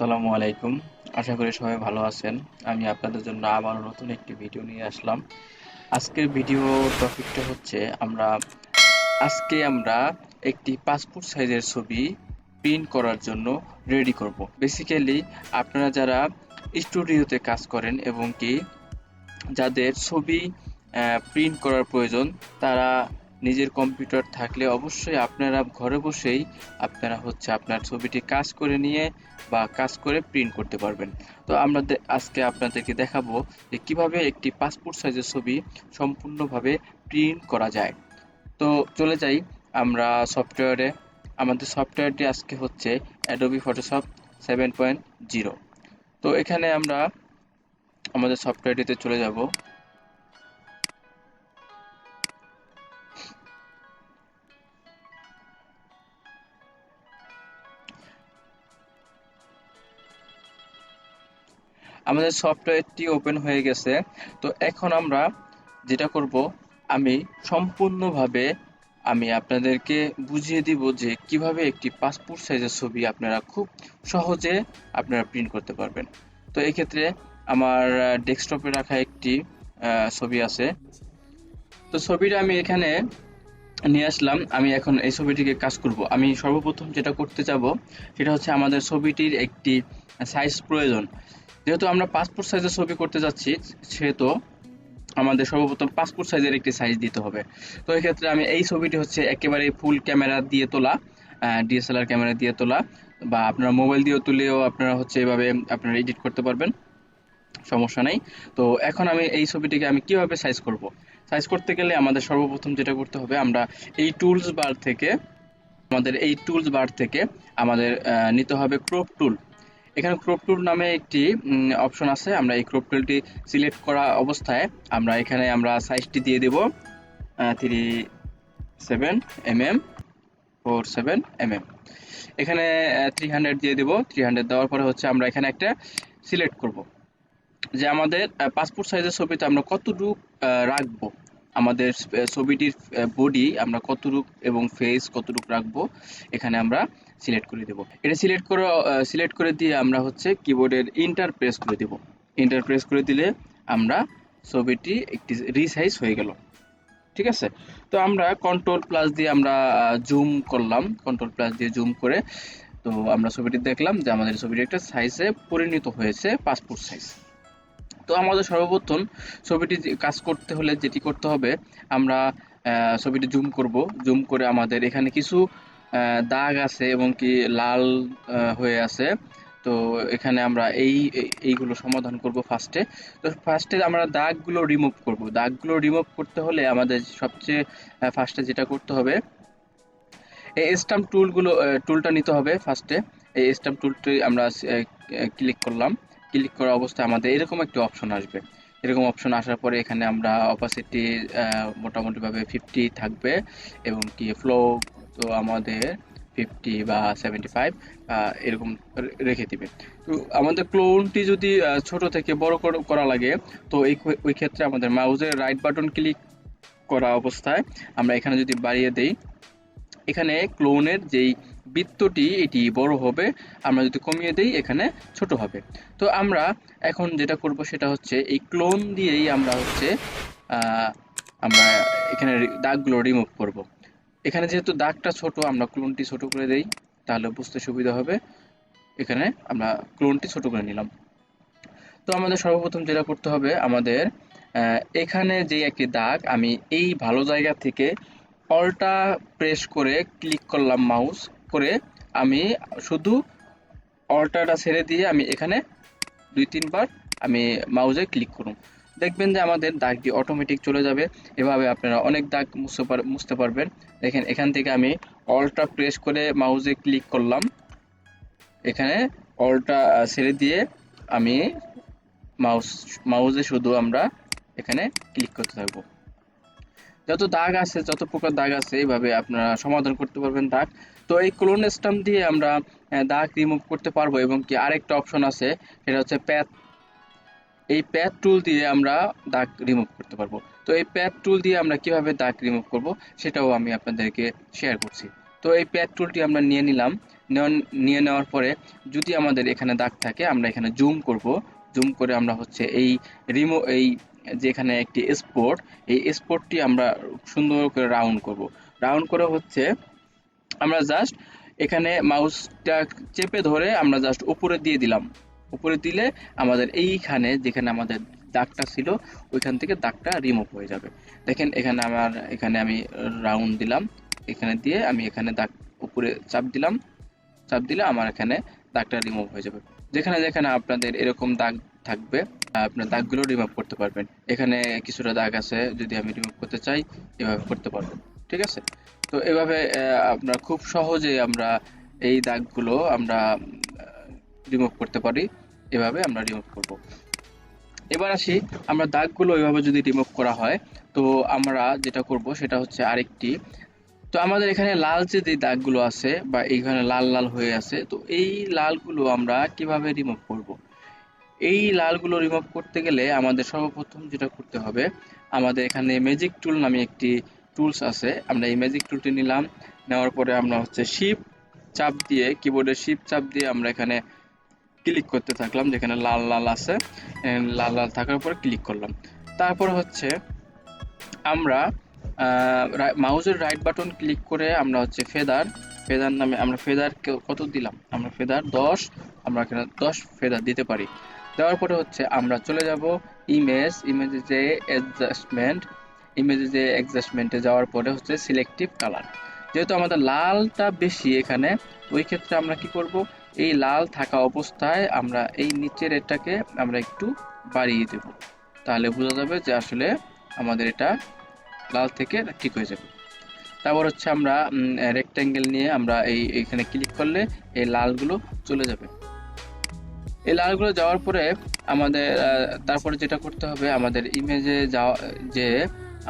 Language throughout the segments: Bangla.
আসসালামু আলাইকুম। আশা করি সবাই ভালো আছেন। আমি আপনাদের জন্য আবারও নতুন একটি ভিডিও নিয়ে আসলাম। আজকের ভিডিও টপিকটা হচ্ছে আজকে আমরা একটি পাসপোর্ট সাইজের ছবি প্রিন্ট করার জন্য রেডি করব। বেসিক্যালি আপনারা যারা স্টুডিওতে কাজ করেন এবং কি যাদের ছবি প্রিন্ট করার প্রয়োজন, তারা নিজের কম্পিউটার থাকলে অবশ্যই আপনারা ঘরে বসেই আপনার ছবিটি কাজ করে নিয়ে বা কাজ করে প্রিন্ট করতে পারবেন। তো আমরা আজকে আপনাদেরকে দেখাবো যে কিভাবে একটি পাসপোর্ট সাইজের ছবি সম্পূর্ণভাবে প্রিন্ট করা যায়। তো চলে যাই আমরা সফটওয়্যারে। আমাদের সফটওয়্যারটি আজকে হচ্ছে অ্যাডোবি ফটোশপ 7.0। তো এখানে আমরা আমাদের সফটওয়্যারটিতে চলে যাব। আমাদের সফটওয়্যারটি ওপেন হয়ে গেছে। তো এখন আমরা যেটা করব, আমি সম্পূর্ণভাবে আমি আপনাদেরকে বুঝিয়ে দিব যে কিভাবে একটি পাসপোর্ট সাইজের ছবি আপনারা খুব সহজে আপনারা প্রিন্ট করতে পারবেন। তো এই ক্ষেত্রে আমার ডেস্কটপে রাখা একটি ছবি আছে। তো ছবিটা আমি এখানে নিয়ে আসলাম। আমি এখন এই ছবিটিকে কাজ করব। আমি সর্বপ্রথম যেটা করতে যাব সেটা হচ্ছে আমাদের ছবিটির একটি সাইজ প্রয়োজন। যেহেতু আমরা পাসপোর্ট সাইজের ছবি করতে যাচ্ছি, সেহেতু আমাদের সর্বপ্রথম পাসপোর্ট সাইজের একটি সাইজ দিতে হবে। তো এই ক্ষেত্রে আমি এই ছবিটি হচ্ছে একেবারে ফুল ক্যামেরা দিয়ে তোলা, ডিএসএলআর ক্যামেরা দিয়ে তোলা, বা আপনারা মোবাইল দিয়েও তুলেও আপনারা হচ্ছে এভাবে আপনারা এডিট করতে পারবেন, সমস্যা নেই। তো এখন আমি এই ছবিটিকে আমি কিভাবে সাইজ করব? সাইজ করতে গেলে আমাদের সর্বপ্রথম যেটা করতে হবে, আমরা এই টুলস বার থেকে আমাদের নিতে হবে ক্রপ টুল। এখানে ক্রপ টুল নামে একটি অপশন আছে। আমরা এই ক্রপ টুলটি সিলেক্ট করা অবস্থায় আমরা সাইজটি দিয়ে দেব 37 mm, 47 mm। এখানে 300 দিয়ে দেব। 300 দেওয়ার পরে হচ্ছে আমরা এখানে একটা সিলেক্ট করব যে আমাদের পাসপোর্ট সাইজের ছবিতে আমরা কতটুকু রাখবো, আমাদের ছবিটির বডি আমরা কতটুক এবং ফেস কতটুক রাখবো, এখানে আমরা সিলেক্ট করে দেব। এটা সিলেক্ট করে দিয়ে আমরা হচ্ছে কিবোর্ডের ইন্টার প্রেস করে দেব। ইন্টার প্রেস করে দিলে আমরা ছবিটি একটি রিসাইজ হয়ে গেল। ঠিক আছে। তো আমরা কন্ট্রোল প্লাস দিয়ে আমরা জুম করলাম। কন্ট্রোল প্লাস দিয়ে জুম করে তো আমরা ছবিটি দেখলাম যে আমাদের ছবিটি একটা সাইজে পরিণত হয়েছে, পাসপোর্ট সাইজ। তো আমাদের সর্বপ্রথম ছবিটি কাজ করতে হলে যেটি করতে হবে, আমরা ছবিটি জুম করব। জুম করে আমাদের এখানে কিছু দাগ আছে এবং কি লাল হয়ে আছে। তো এখানে আমরা এইগুলো সমাধান করব ফার্স্টে। তো ফার্স্টে আমরা দাগগুলো রিমুভ করব। দাগগুলো রিমুভ করতে হলে আমাদের সবচেয়ে ফার্স্টে যেটা করতে হবে, এই স্টাম্প টুলটা নিতে হবে ফার্স্টে। এই স্টাম্প টুলটি আমরা ক্লিক করলাম। ক্লিক করা অবস্থায় আমাদের এরকম একটি অপশন আসবে। এরকম অপশন আসার পরে এখানে আমরা অপাসিটি মোটামুটিভাবে 50 থাকবে এবং কি ফ্লো তো আমাদের 50 বা 75 এরকম রেখে দিবে। তো আমাদের ক্লোনটি যদি ছোট থেকে বড় করা লাগে, তো ওই ক্ষেত্রে আমাদের মাউসের রাইট বাটন ক্লিক করা অবস্থায় আমরা এখানে যদি বাড়িয়ে দেই, এখানে ক্লোনের যেই বৃত্তটি এটি বড় হবে, আমরা যদি কমিয়ে দেই এখানে ছোট হবে। তো আমরা এখন যেটা করব সেটা হচ্ছে এই ক্লোন দিয়েই আহ, আমরা এখানে দাগগুলো রিমুভ করব। এখানে যেহেতু দাগটা ছোট, আমরা ক্লোনটি ছোট করে দেই, তাহলে বুঝতে সুবিধা হবে। এখানে আমরা ক্লোনটি ছোট করে নিলাম। তো আমাদের সর্বপ্রথম যেটা করতে হবে, আমাদের এখানে যে একটি দাগ, আমি এই ভালো জায়গা থেকে অলটা প্রেস করে ক্লিক করলাম মাউস করে। আমি শুধু অলটাটা ছেড়ে দিয়ে আমি এখানে 2-3 বার আমি মাউসে ক্লিক করুন, দেখবেন যে আমাদের দাগটি অটোমেটিক চলে যাবে। এভাবে আপনারা অনেক দাগ মুছতে পারবেন। দেখেন এখান থেকে আমি অলটা প্রেস করে মাউসে ক্লিক করলাম, এখানে অলটা ছেড়ে দিয়ে আমি মাউসে শুধু আমরা এখানে ক্লিক করতে থাকবো। যত প্রকার দাগ আছে এইভাবে আপনারা সমাধান করতে পারবেন দাগ। তো এই ক্লোন স্টাম্প দিয়ে আমরা দাগ রিমুভ করতে পারবো এবং কি আরেকটা অপশন আছে, সেটা হচ্ছে প্যাথ। এই প্যাথ টুল দিয়ে আমরা দাগ রিমুভ করতে পারবো। তো এই প্যাথ টুল দিয়ে আমরা কিভাবে দাগ রিমুভ করব সেটাও আমি আপনাদেরকে শেয়ার করছি। তো এই প্যাথ টুলটি আমরা নিয়ে নিলাম। নিয়ে নেওয়ার পরে যদি আমাদের এখানে দাগ থাকে আমরা এখানে জুম করব। জুম করে আমরা হচ্ছে এই যেখানে একটি স্পট, এই স্পটটি আমরা সুন্দর করে রাউন্ড করব। রাউন্ড করে হচ্ছে আমরা জাস্ট এখানে মাউসটা চেপে ধরে আমরা জাস্ট উপরে দিয়ে দিলাম। উপরে দিলে আমাদের এইখানে যেখানে আমাদের দাগটা ছিল ওইখান থেকে দাগটা রিমুভ হয়ে যাবে। দেখেন এখানে আমি রাউন্ড দিলাম, এখানে দিয়ে আমি এখানে দাগ উপরে চাপ দিলাম, চাপ দিলে আমার এখানে দাগটা রিমুভ হয়ে যাবে। যেখানে যেখানে আপনাদের এরকম দাগ থাকবে আপনার দাগগুলো রিমুভ করতে পারবেন। এখানে কিছুটা দাগ আছে, যদি আমি রিমুভ করতে চাই এভাবে করতে পারবো। ঠিক আছে, তো এভাবে আপনার খুব সহজে আমরা এই দাগগুলো আমরা রিমুভ করতে পারি। এভাবে আমরা রিমুভ করব। এবার আসি, আমরা দাগগুলো এভাবে যদি রিমুভ করা হয় তো আমরা যেটা করব সেটা হচ্ছে আরেকটি। তো আমাদের এখানে লাল যে দাগগুলো আছে বা এইখানে লাল লাল হয়ে আছে, তো এই লালগুলো আমরা কিভাবে রিমুভ করব? এই লালগুলো রিমুভ করতে গেলে আমাদের সর্বপ্রথম যেটা করতে হবে, আমাদের এখানে ম্যাজিক টুল নামে একটি টুলস আছে। আমরা এই ম্যাজিক টুলটি নিলাম, নেওয়ার পরে আমরা হচ্ছে শিফট চাপ দিয়ে, কিবোর্ডের শিফট চাপ দিয়ে আমরা এখানে ক্লিক করতে থাকলাম, যেখানে লাল লাল আছে লাল লাল থাকার পরে ক্লিক করলাম। তারপর হচ্ছে আমরা মাউসের রাইট বাটন ক্লিক করে আমরা হচ্ছে ফেদার নামে আমরা ফেদার কত দিলাম, আমরা ফেদার 10, আমরা এখানে 10 ফেদার দিতে পারি। দেওয়ার পরে হচ্ছে আমরা চলে যাব ইমেজে যে অ্যাডজাস্টমেন্টে যাওয়ার পরে হচ্ছে সিলেক্টিভ কালার। যেহেতু আমাদের লালটা বেশি এখানে, ওই ক্ষেত্রে আমরা কি করব, এই লাল থাকা অবস্থায় আমরা এই নিচের এটাকে আমরা একটু বাড়িয়ে দেব, তাহলে বোঝা যাবে যে আসলে আমাদের এটা লাল থেকে ঠিক হয়ে যাবে। তারপর হচ্ছে আমরা রেক্টেঙ্গেল নিয়ে আমরা এইখানে ক্লিক করলে এই লালগুলো চলে যাবে। এই লালগুলো যাওয়ার পরে আমাদের তারপরে যেটা করতে হবে, আমাদের ইমেজে যাওয়া যে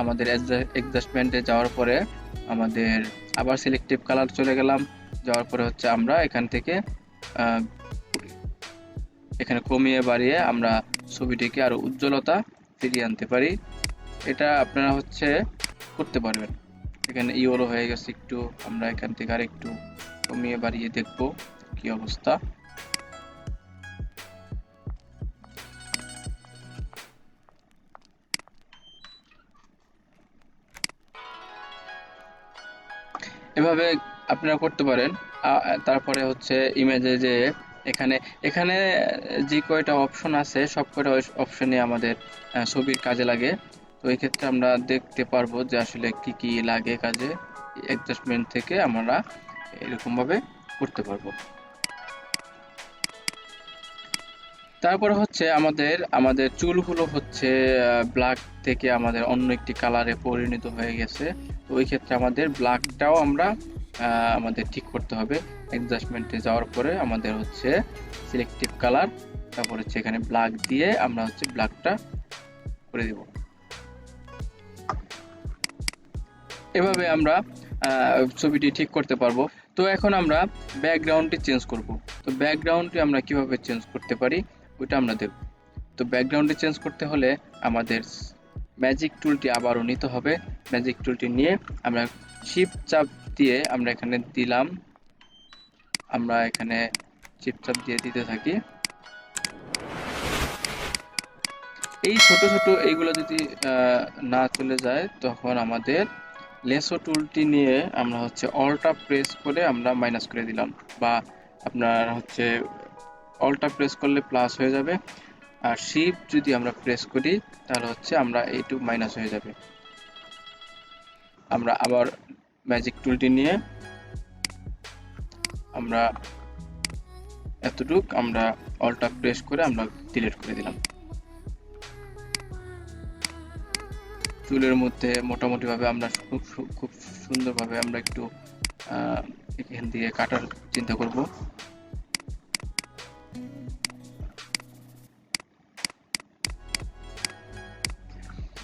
আমাদের অ্যাডজাস্টমেন্টে যাওয়ার পরে আমাদের আবার সিলেক্টিভ কালার চলে গেলাম। যাওয়ার পরে হচ্ছে আমরা এখান থেকে এখানে কমিয়ে বাড়িয়ে আমরা ছবিটিকে আরো উজ্জ্বলতা ফিরিয়ে আনতে পারি। এটা আপনারা হচ্ছে করতে পারবেন। এখানে ইয়েলো হয়ে গেছে একটু, আমরা এখান থেকে আর একটু কমিয়ে বাড়িয়ে দেখব কি অবস্থা। এভাবে আপনারা করতে পারেন। তারপরে হচ্ছে ইমেজে যে এখানে এখানে যে কয়টা অপশন আছে সব কয়টা অপশনে আমাদের ছবির কাজে লাগে। তো এই ক্ষেত্রে আমরা দেখতে পারবো যে আসলে কি কি লাগে কাজে। অ্যাডজাস্টমেন্ট থেকে আমরা এরকম ভাবে করতে পারবো। তারপরে হচ্ছে আমাদের চুলগুলো হচ্ছে ব্ল্যাক থেকে আমাদের অন্য একটি কালারে পরিণত হয়ে গেছে। তো ওই ক্ষেত্রে আমাদের ব্ল্যাকটাও আমরা আমাদের ঠিক করতে হবে। অ্যাডজাস্টমেন্টে যাওয়ার পরে আমাদের হচ্ছে সিলেক্টিভ কালার, তারপর হচ্ছে এখানে ব্ল্যাক দিয়ে আমরা হচ্ছে ব্ল্যাকটা করে দিব। এভাবে আমরা ছবিটি ঠিক করতে পারবো। তো এখন আমরা ব্যাকগ্রাউন্ডটি চেঞ্জ করব। তো ব্যাকগ্রাউন্ডটি আমরা কিভাবে চেঞ্জ করতে পারি ওইটা আমরা দেখব। তো ব্যাকগ্রাউন্ডে চেঞ্জ করতে হলে আমাদের ম্যাজিক টুলটি আবারও নিতে হবে। ম্যাজিক টুলটি নিয়ে আমরা শিফট চাপ দিয়ে আমরা এখানে দিলাম, আমরা এখানে শিফট চাপ দিয়ে দিতে থাকি। এই ছোট ছোট এইগুলো যদি না চলে যায় তখন আমাদের লেসো টুলটি নিয়ে আমরা হচ্ছে অল্টা প্রেস করে আমরা মাইনাস করে দিলাম, বা আপনার হচ্ছে অল্টা প্রেস করলে প্লাস হয়ে যাবে, আর শিফট যদি আমরা প্রেস করি তাহলে হচ্ছে আমরা এইটু মাইনাস হয়ে যাবে। আমরা আবার ম্যাজিক টুলটি নিয়ে আমরা এতটুক আমরা অল্টা প্রেস করে আমরা ডিলিট করে দিলাম। চুলের মধ্যে মোটামুটি ভাবে আমরা খুব সুন্দরভাবে আমরা একটু এখান দিয়ে কাটার চিন্তা করব।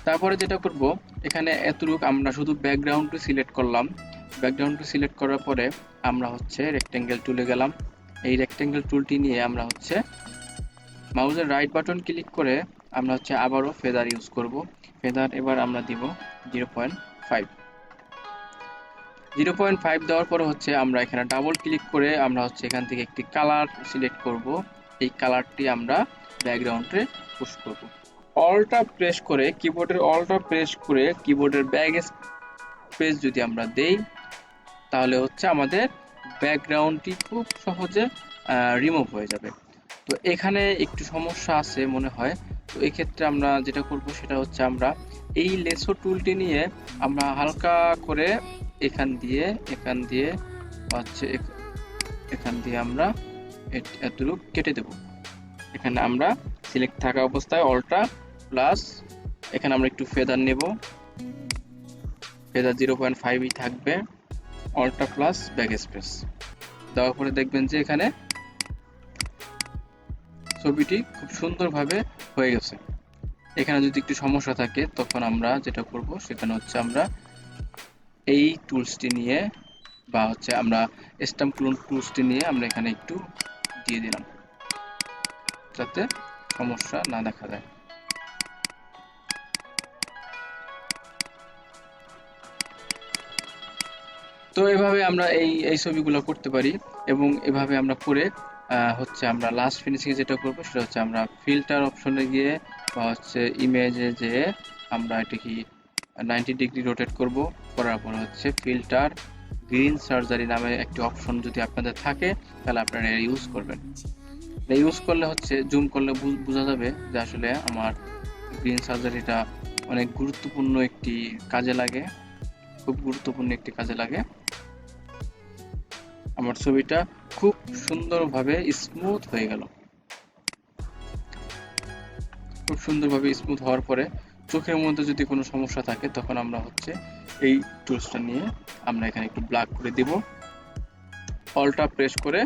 তারপরে যেটা করব, এখানে এতটুক আমরা শুধু ব্যাকগ্রাউন্ডটি সিলেক্ট করলাম। ব্যাকগ্রাউন্ডটি সিলেক্ট করার পরে আমরা হচ্ছে রেক্টেঙ্গেল টুলে গেলাম। এই রেক্টেঙ্গেল টুলটি নিয়ে আমরা হচ্ছে মাউসের রাইট বাটন ক্লিক করে আমরা হচ্ছে আবারও ফেদার ইউজ করব। ফেদার এবার আমরা দিব 0.5। 0.5 দেওয়ার পরে হচ্ছে আমরা এখানে ডাবল ক্লিক করে আমরা হচ্ছে এখান থেকে একটি কালার সিলেক্ট করব। এই কালারটি আমরা ব্যাকগ্রাউন্ডে পুশ করব। অলটা প্রেস করে কিবোর্ডের অলটা প্রেস করে কিবোর্ডের ব্যাক স্পেস যদি আমরা দেই তাহলে হচ্ছে আমাদের ব্যাকগ্রাউন্ডটি খুব সহজে রিমুভ হয়ে যাবে। তো এখানে একটু সমস্যা আছে মনে হয়। তো এই ক্ষেত্রে আমরা যেটা করব সেটা হচ্ছে আমরা এই লেসো টুলটি নিয়ে আমরা হালকা করে এখান দিয়ে হচ্ছে এখান দিয়ে আমরা এতটুকু কেটে দেব। এখানে আমরা সিলেক্ট থাকা অবস্থায় অলটা প্লাস এখানে আমরা একটু ফেদার নেব, ফেদার 0.5ই থাকবে, অলটা প্লাস ব্যাক স্পেস দেওয়ার পরে দেখবেন যে এখানে ছবিটি খুব সুন্দরভাবে হয়ে গেছে। এখানে যদি একটু সমস্যা থাকে তখন আমরা যেটা করব সেখানে হচ্ছে আমরা এই টুলসটি নিয়ে বা হচ্ছে আমরা স্ট্যাম্প ক্লোন টুলসটি নিয়ে আমরা এখানে একটু দিয়ে দিলাম যাতে সমস্যা না দেখা যায়। তো এভাবে আমরা এই ছবিগুলো করতে পারি এবং এভাবে আমরা করে হচ্ছে আমরা লাস্ট ফিনিশিং যেটা করব সেটা হচ্ছে আমরা ফিল্টার অপশনে গিয়ে বা হচ্ছে ইমেজে যে আমরা এটাকে 90 ডিগ্রি রোটেট করব। করার পর হচ্ছে ফিল্টার গ্রিন সার্জারি নামে একটি অপশন যদি আপনাদের থাকে তাহলে আপনারা ইউজ করবেন। ইউজ করলে হচ্ছে জুম করলে বোঝা যাবে যে আসলে আমার গ্রিন সার্জারিটা অনেক গুরুত্বপূর্ণ একটি কাজে লাগে, খুব গুরুত্বপূর্ণ একটি কাজে লাগে। আমার ছবিটা খুব সুন্দরভাবে স্মুথ হয়ে গেল। খুব সুন্দরভাবে স্মুথ হওয়ার পরে চোখের মধ্যে যদি কোনো সমস্যা থাকে তখন আমরা হচ্ছে এই টুলসটা নিয়ে আমরা এখানে একটু ব্ল্যাক করে দিব। অলটা প্রেস করে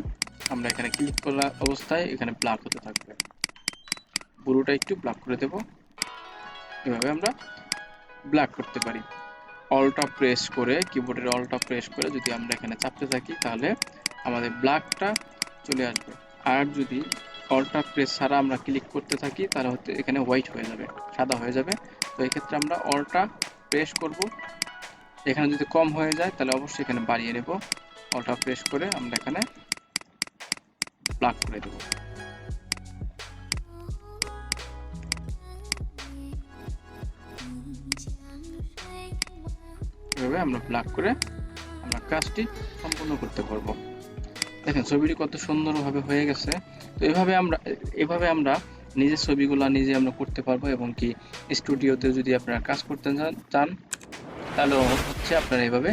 আমরা এখানে ক্লিক করা অবস্থায় এখানে ব্ল্যাক হতে থাকবে, পুরোটা একটু ব্ল্যাক করে দেব। এভাবে আমরা ব্ল্যাক করতে পারি। অলটা প্রেস করে কিবোর্ডের অলটা প্রেস করে যদি আমরা এখানে চাপতে থাকি তাহলে আমাদের ব্ল্যাকটা চলে আসবে। আর যদি অলটা প্রেস ছাড়া আমরা ক্লিক করতে থাকি তাহলে হচ্ছে এখানে হোয়াইট হয়ে যাবে, সাদা হয়ে যাবে। তো এই ক্ষেত্রে আমরা অলটা প্রেস করব। এখানে যদি কম হয়ে যায় তাহলে অবশ্যই এখানে বাড়িয়ে নেব। অলটা প্রেস করে আমরা এখানে ব্ল্যাক করে দেব। এভাবে আমরা ব্ল্যাক করে আমরা কাজটি সম্পূর্ণ করতে পারবো। দেখেন ছবিটি কত সুন্দরভাবে হয়ে গেছে। তো এভাবে আমরা নিজের ছবিগুলো নিজে আমরা করতে পারবো এবং কি স্টুডিওতে যদি আপনারা কাজ করতে চান তাহলে হচ্ছে আপনারা এভাবে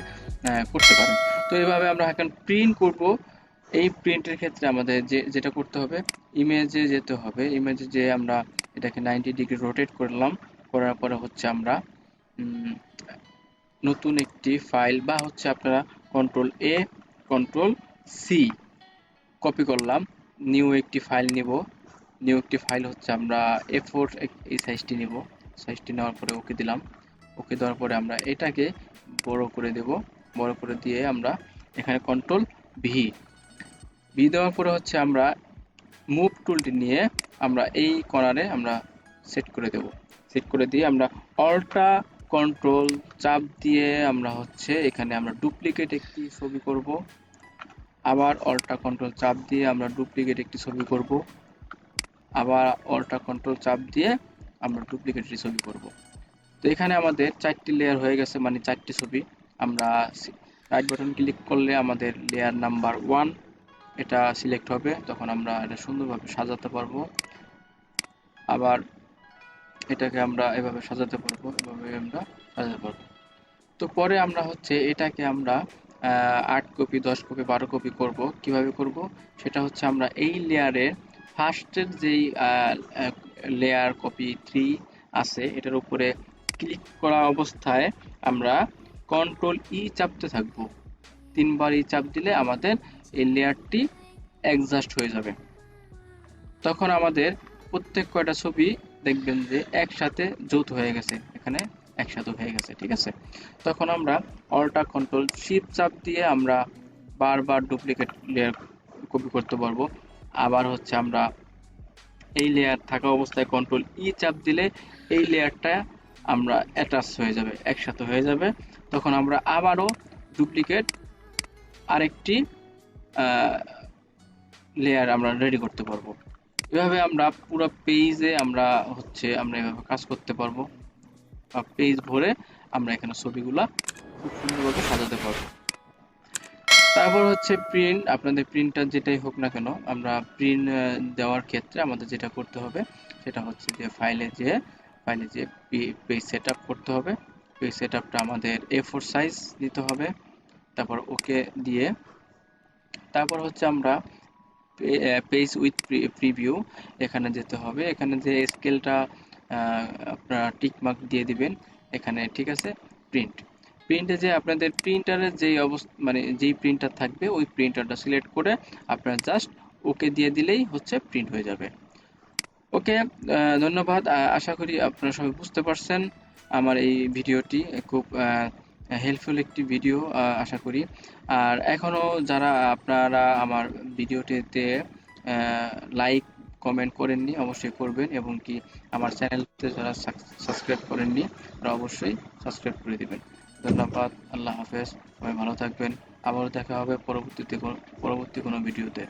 করতে পারেন। তো এভাবে আমরা এখন প্রিন্ট করব। এই প্রিন্টের ক্ষেত্রে আমাদের যেটা করতে হবে ইমেজে যেতে হবে। ইমেজে যে আমরা এটাকে 90 ডিগ্রি রোটেট করলাম, করার পরে হচ্ছে আমরা নতুন একটি ফাইল বা হচ্ছে আপনারা কন্ট্রোল এ কন্ট্রোল সি কপি করলাম, নিউ একটি ফাইল নিব। নিউ একটি ফাইল হচ্ছে আমরা A4 এই সাইজটি নিব। সাইজটি নেওয়ার পরে ওকে দিলাম। ওকে দেওয়ার পরে আমরা এটাকে বড় করে দেব। বড় করে দিয়ে আমরা এখানে কন্ট্রোল ভি দেওয়ার পরে হচ্ছে আমরা মুভ টুলটি নিয়ে আমরা এই কর্নারে আমরা সেট করে দেব। সেট করে দিয়ে আমরা অল্টা কন্ট্রোল চাপ দিয়ে আমরা হচ্ছে এখানে আমরা ডুপ্লিকেট একটি ছবি করব। আবার অল্টা কন্ট্রোল চাপ দিয়ে আমরা ডুপ্লিকেট একটি ছবি করব। আবার অল্টা কন্ট্রোল চাপ দিয়ে আমরা ডুপ্লিকেট একটি ছবি করব। তো এখানে আমাদের 4টি লেয়ার হয়ে গেছে, মানে 4টি ছবি। আমরা রাইট বাটন ক্লিক করলে আমাদের লেয়ার নাম্বার 1 এটা সিলেক্ট হবে, তখন আমরা এটা সুন্দরভাবে সাজাতে পারবো। আবার এটাকে আমরা এভাবে সাজাতে পারবো, এভাবে আমরা সাজাতে পারবো। তো পরে আমরা হচ্ছে এটাকে আমরা 8 কপি 10 কপি 12 কপি করব। কিভাবে করব সেটা হচ্ছে আমরা এই লেয়ারের ফার্স্টের যেই লেয়ার কপি 3 আছে এটার উপরে ক্লিক করা অবস্থায় আমরা কন্ট্রোল ই চাপতে থাকবো। 3বার ই চাপ দিলে আমাদের এই লেয়ারটি অ্যাডজাস্ট হয়ে যাবে। তখন আমাদের প্রত্যেক কয়টা ছবি দেখবেন যে একসাথে যৌথ হয়ে গেছে, এখানে একসাথে হয়ে গেছে, ঠিক আছে। তখন আমরা অল্টা কন্ট্রোল শিফট চাপ দিয়ে আমরা বারবার ডুপ্লিকেট লেয়ার কপি করতে পারবো। আবার হচ্ছে আমরা এই লেয়ার থাকা অবস্থায় কন্ট্রোল ই চাপ দিলে এই লেয়ারটা আমরা অ্যাটাচ হয়ে যাবে, একসাথে হয়ে যাবে। তখন আমরা আবারও ডুপ্লিকেট আরেকটি লেয়ার আমরা রেডি করতে পারবো। এভাবে আমরা পুরো পেজে আমরা এভাবে কাজ করতে পারবো, বা পেজ ভরে আমরা এখানে ছবিগুলা খুব সুন্দরভাবে সাজাতে পারবো। তারপর হচ্ছে প্রিন্ট, আপনাদের প্রিন্টার যেটাই হোক না কেন, আমরা প্রিন্ট দেওয়ার ক্ষেত্রে আমাদের যেটা করতে হবে সেটা হচ্ছে যে ফাইলে যে পেজ সেট আপ করতে হবে। পেজ সেট আপটা আমাদের A4 সাইজ দিতে হবে, তারপর ওকে দিয়ে তারপর হচ্ছে আমরা পেজ উইথ প্রিভিউ এখানে যেতে হবে। এখানে যে স্কেলটা আপনারা টিক মার্ক দিয়ে দিবেন এখানে, ঠিক আছে। প্রিন্টে যে আপনাদের প্রিন্টারের যেই অবস্থা, মানে যেই প্রিন্টার থাকবে ওই প্রিন্টারটা সিলেক্ট করে আপনারা জাস্ট ওকে দিয়ে দিলেই হচ্ছে প্রিন্ট হয়ে যাবে। ওকে, ধন্যবাদ। আশা করি আপনারা সবাই বুঝতে পারছেন। আমার এই ভিডিওটি খুব হেল্পফুল একটি ভিডিও আশা করি। আর এখনও যারা আপনারা আমার ভিডিওটিতে লাইক কমেন্ট করেননি অবশ্যই করবেন, এবং কি আমার চ্যানেলতে যারা সাবস্ক্রাইব করেননি তারা অবশ্যই সাবস্ক্রাইব করে দিবেন। ধন্যবাদ, আল্লাহ হাফেজ, সবাই ভালো থাকবেন। আবারও দেখা হবে পরবর্তী কোনো ভিডিওতে।